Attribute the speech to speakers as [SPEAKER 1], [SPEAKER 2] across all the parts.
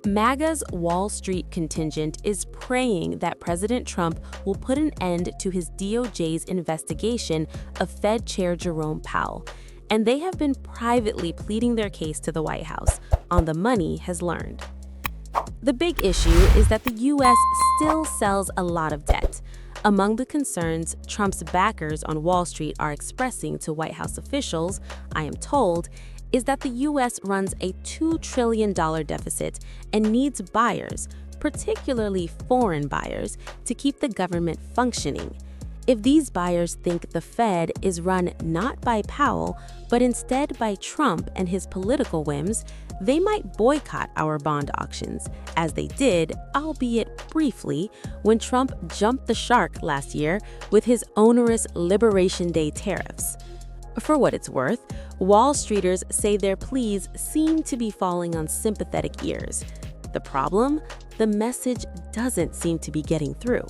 [SPEAKER 1] MAGA's Wall Street contingent is praying that President Trump will put an end to his DOJ's investigation of Fed Chair Jerome Powell, and they have been privately pleading their case to the White House on the money has learned. The big issue is that the U.S. still sells a lot of debt. Among the concerns Trump's backers on Wall Street are expressing to White House officials, I am told, is that the U.S. runs a $2 trillion deficit and needs buyers, particularly foreign buyers, to keep the government functioning. If these buyers think the Fed is run not by Powell, but instead by Trump and his political whims, they might boycott our bond auctions, as they did, albeit briefly, when Trump jumped the shark last year with his onerous Liberation Day tariffs. For what it's worth, Wall Streeters say their pleas seem to be falling on sympathetic ears. The problem? The message doesn't seem to be getting through.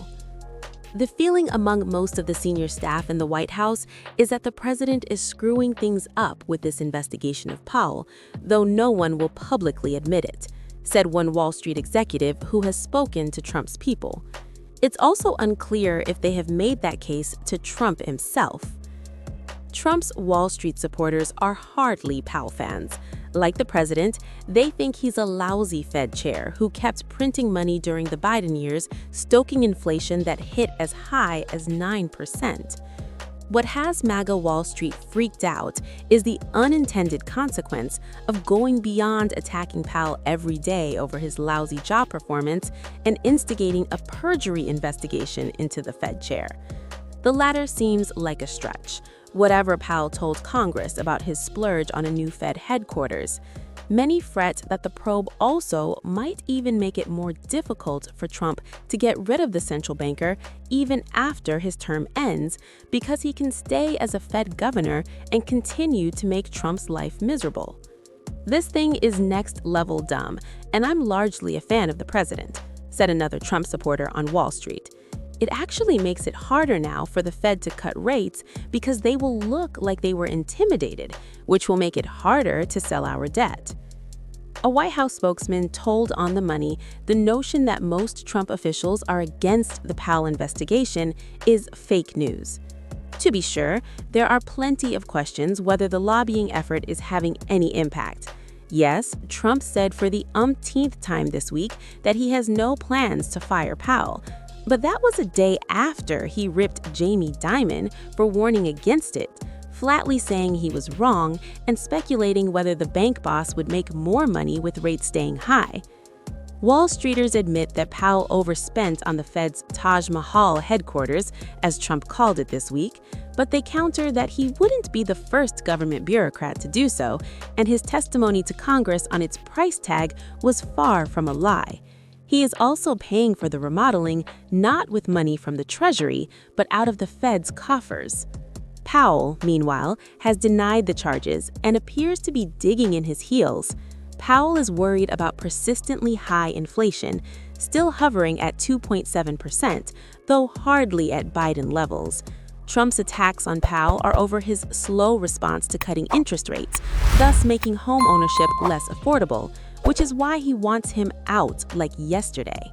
[SPEAKER 1] The feeling among most of the senior staff in the White House is that the president is screwing things up with this investigation of Powell, though no one will publicly admit it, said one Wall Street executive who has spoken to Trump's people. It's also unclear if they have made that case to Trump himself. Trump's Wall Street supporters are hardly Powell fans. Like the president, they think he's a lousy Fed chair who kept printing money during the Biden years, stoking inflation that hit as high as 9%. What has MAGA Wall Street freaked out is the unintended consequence of going beyond attacking Powell every day over his lousy job performance and instigating a perjury investigation into the Fed chair. The latter seems like a stretch. Whatever Powell told Congress about his splurge on a new Fed headquarters. Many fret that the probe also might even make it more difficult for Trump to get rid of the central banker even after his term ends, because he can stay as a Fed governor and continue to make Trump's life miserable. This thing is next-level dumb, and I'm largely a fan of the president, said another Trump supporter on Wall Street. It actually makes it harder now for the Fed to cut rates because they will look like they were intimidated, which will make it harder to sell our debt. A White House spokesman told On the Money the notion that most Trump officials are against the Powell investigation is fake news. To be sure, there are plenty of questions whether the lobbying effort is having any impact. Yes, Trump said for the umpteenth time this week that he has no plans to fire Powell. But that was a day after he ripped Jamie Dimon for warning against it, flatly saying he was wrong and speculating whether the bank boss would make more money with rates staying high. Wall Streeters admit that Powell overspent on the Fed's Taj Mahal headquarters, as Trump called it this week, but they counter that he wouldn't be the first government bureaucrat to do so, and his testimony to Congress on its price tag was far from a lie. He is also paying for the remodeling not with money from the Treasury, but out of the Fed's coffers. Powell, meanwhile, has denied the charges and appears to be digging in his heels. Powell is worried about persistently high inflation, still hovering at 2.7%, though hardly at Biden levels. Trump's attacks on Powell are over his slow response to cutting interest rates, thus making home ownership less affordable, which is why he wants him out like yesterday.